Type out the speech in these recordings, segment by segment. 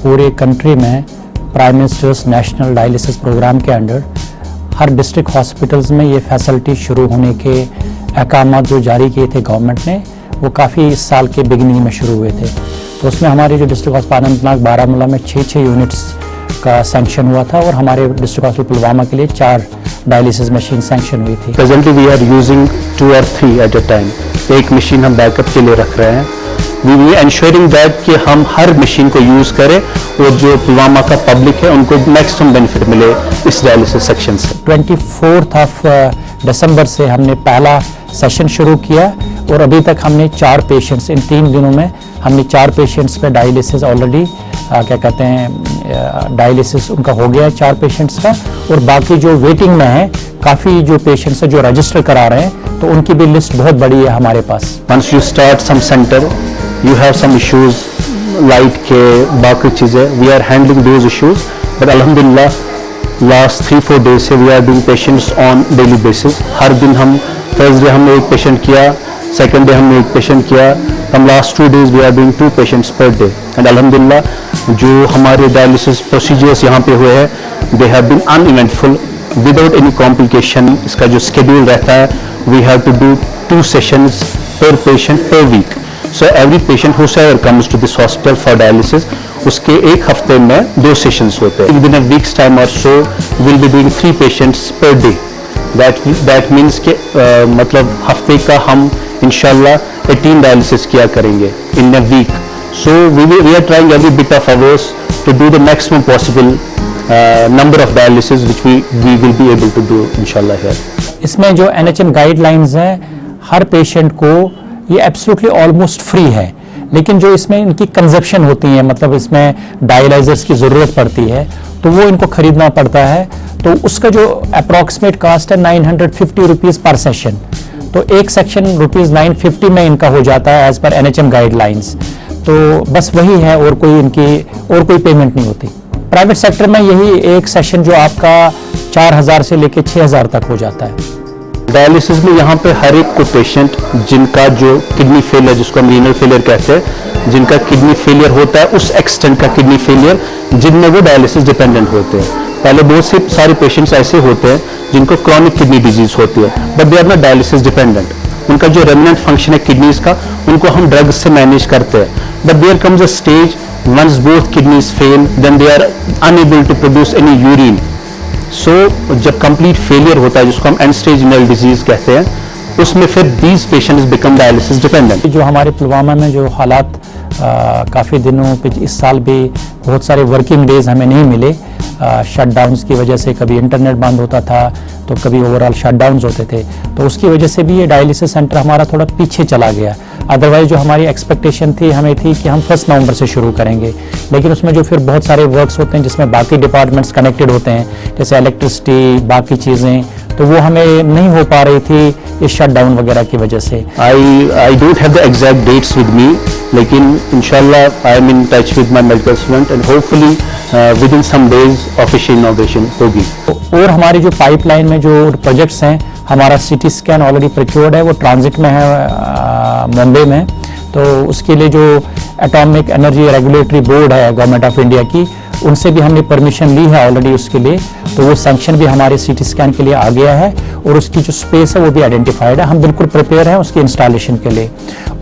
पूरे कंट्री में prime ministers national dialysis program के अंडर हर डिस्ट्रिक्ट हॉस्पिटल्स में ये फैसिलिटी शुरू होने के अहकाम जो जारी किए थे गवर्नमेंट ने, वो काफ़ी इस साल के बिगिनिंग में शुरू हुए थे। तो उसमें हमारे जो डिस्ट्रिक्ट हॉस्पिटल अनंतनाग बारामूला में 6 यूनिट्स का सैंक्शन हुआ था और हमारे डिस्ट्रिक्ट हॉस्पिटल पुलवामा के लिए 4 डायलिसिस मशीन सैंक्शन हुई थी। Presently we are using 2 or 3 at a time. एक मशीन हम बैकअप के लिए रख रहे हैं। वी एंश्योरिंग दैट कि हम हर मशीन को यूज़ करें और जो पुलवामा का पब्लिक है उनको मैक्सिमम बेनिफिट मिले इस डायलिसिस सेक्शन से। 24 दिसंबर से हमने पहला सेशन शुरू किया और अभी तक हमने 4 पेशेंट्स, इन 3 दिनों में हमने 4 पेशेंट्स पे डायलिसिस ऑलरेडी क्या कहते हैं डायलिसिस उनका हो गया है 4 पेशेंट्स का, और बाकी जो वेटिंग में है काफ़ी जो पेशेंट्स है जो रजिस्टर करा रहे हैं, तो उनकी भी लिस्ट बहुत बड़ी है हमारे पास। Once you start some center you have some issues light के बाकी चीज़ें, we are handling those issues, but अल्हम्दुलिल्लाह लास्ट 3-4 डेज से we are doing patients on daily basis. हर दिन हम थर्सडे हमने एक पेशेंट किया, सेकंड डे हमने एक पेशेंट किया, हम last 2 days we are doing 2 patients per day. And अल्हम्दुलिल्लाह जो हमारे डायलिसिस प्रोसीजर्स यहाँ पे हुए हैं they have been uneventful without any complication. इसका जो शेड्यूल रहता है we have to do 2 sessions per patient per week. So every patient whosoever comes to this hospital for dialysis उसके एक हफ्ते में 2 सेशंस होते हैं। विदिन अ वीक्स टाइम और so will be doing 3 patients per day. That means के मतलब हफ्ते का हम इंशाल्लाह 18 डायलिसिस किया करेंगे in a week. So we are trying every bit of hours to do the maximum possible number of dialysis which we will be able to do inshallah here। इसमें जो NHM गाइडलाइंस है हर patient को ये absolutely almost free है, लेकिन जो इसमें इनकी कंजप्शन होती है, मतलब इसमें डायलाइजर्स की ज़रूरत पड़ती है तो वो इनको खरीदना पड़ता है। तो उसका जो अप्रॉक्सीमेट कास्ट है 950 रुपीज़ पर सेशन, तो एक सेक्शन ₹950 में इनका हो जाता है एज पर NHM गाइडलाइंस। तो बस वही है, और कोई पेमेंट नहीं होती। प्राइवेट सेक्टर में यही एक सेशन जो आपका 4000 से लेके 6000 तक हो जाता है। डायलिसिस में यहाँ पे हर एक को पेशेंट जिनका जो किडनी फेलियर, जिसको हम रीनल फेलियर कहते हैं, जिनका किडनी फेलियर होता है उस एक्सटेंट का किडनी फेलियर जिनमें वो डायलिसिस डिपेंडेंट होते हैं। पहले बहुत से सारे पेशेंट्स ऐसे होते हैं जिनको क्रॉनिक किडनी डिजीज होती है but they are not dialysis dependent. उनका जो रेमिनेंट फंक्शन है किडनीज का उनको हम ड्रग्स से मैनेज करते हैं, but there comes a stage once both kidneys fail then they are unable to produce any urine। so जब complete failure होता है जिसको हम end stage renal disease कहते हैं, उसमें फिर these patients become dialysis dependent। जो हमारे पुलवामा में जो हालात काफ़ी दिनों पे इस साल भी बहुत सारे वर्किंग डेज हमें नहीं मिले शटडाउन्स की वजह से, कभी इंटरनेट बंद होता था तो कभी ओवरऑल शटडाउन्स होते थे, तो उसकी वजह से भी ये डायलिसिस सेंटर हमारा थोड़ा पीछे चला गया। अदरवाइज जो हमारी एक्सपेक्टेशन थी हमें थी कि हम 1 नवंबर से शुरू करेंगे, लेकिन उसमें जो फिर बहुत सारे वर्क्स होते हैं जिसमें बाकी डिपार्टमेंट्स कनेक्टेड होते हैं जैसे इलेक्ट्रिसिटी बाकी चीज़ें, तो वो हमें नहीं हो पा रही थी इस शटडाउन वगैरह की वजह से। I don't have the exact dates with me, लेकिन इंशाल्लाह I am in touch with my medical student and hopefully within some days official inauguration होगी। और हमारी जो पाइपलाइन में जो प्रोजेक्ट्स हैं, हमारा CT स्कैन ऑलरेडी प्रोक्योर्ड है, वो ट्रांजिट में है मुंबई में, तो उसके लिए जो एटॉमिक एनर्जी रेगुलेटरी बोर्ड है गवर्नमेंट ऑफ इंडिया की, उनसे भी हमने परमिशन ली है ऑलरेडी उसके लिए, तो वो सैंक्शन भी हमारे CT स्कैन के लिए आ गया है और उसकी जो स्पेस है वो भी आइडेंटिफाइड है। हम बिल्कुल प्रिपेयर हैं उसके इंस्टॉलेशन के लिए।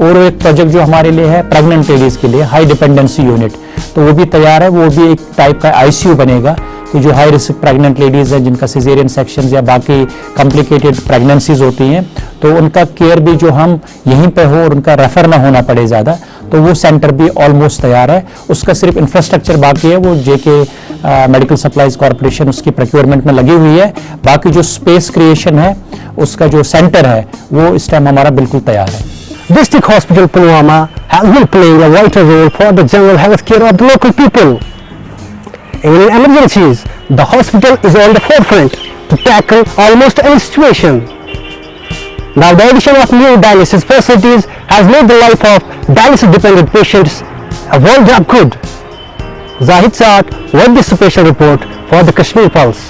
और एक प्रोजेक्ट जो हमारे लिए है प्रेग्नेंट लेडीज़ के लिए हाई डिपेंडेंसी यूनिट, तो वो भी तैयार है, वो भी एक टाइप का ICU बनेगा कि जो हाई रिस्क प्रेग्नेंट लेडीज़ हैं जिनका सिजेरियन सेक्शंस या बाकी कॉम्प्लिकेटेड प्रेगनेंसीज होती हैं, तो उनका केयर भी जो हम यहीं पे हो और उनका रेफर ना होना पड़े ज़्यादा, तो वो सेंटर भी ऑलमोस्ट तैयार है। उसका सिर्फ इंफ्रास्ट्रक्चर बाकी है, वो JK मेडिकल सप्लाईज कॉरपोरेशन उसकी प्रोक्योरमेंट में लगी हुई है। बाकी जो स्पेस क्रिएशन है उसका जो सेंटर है वो इस टाइम हमारा बिल्कुल तैयार है। District Hospital Pulwama has been playing a vital role for the general health care of the local people. In emergencies, the hospital is on the forefront to tackle almost any situation. Now the addition of new dialysis facilities has made the life of dialysis dependent patients a world of good. Zahid Saad with this special report for the Kashmir Pulse.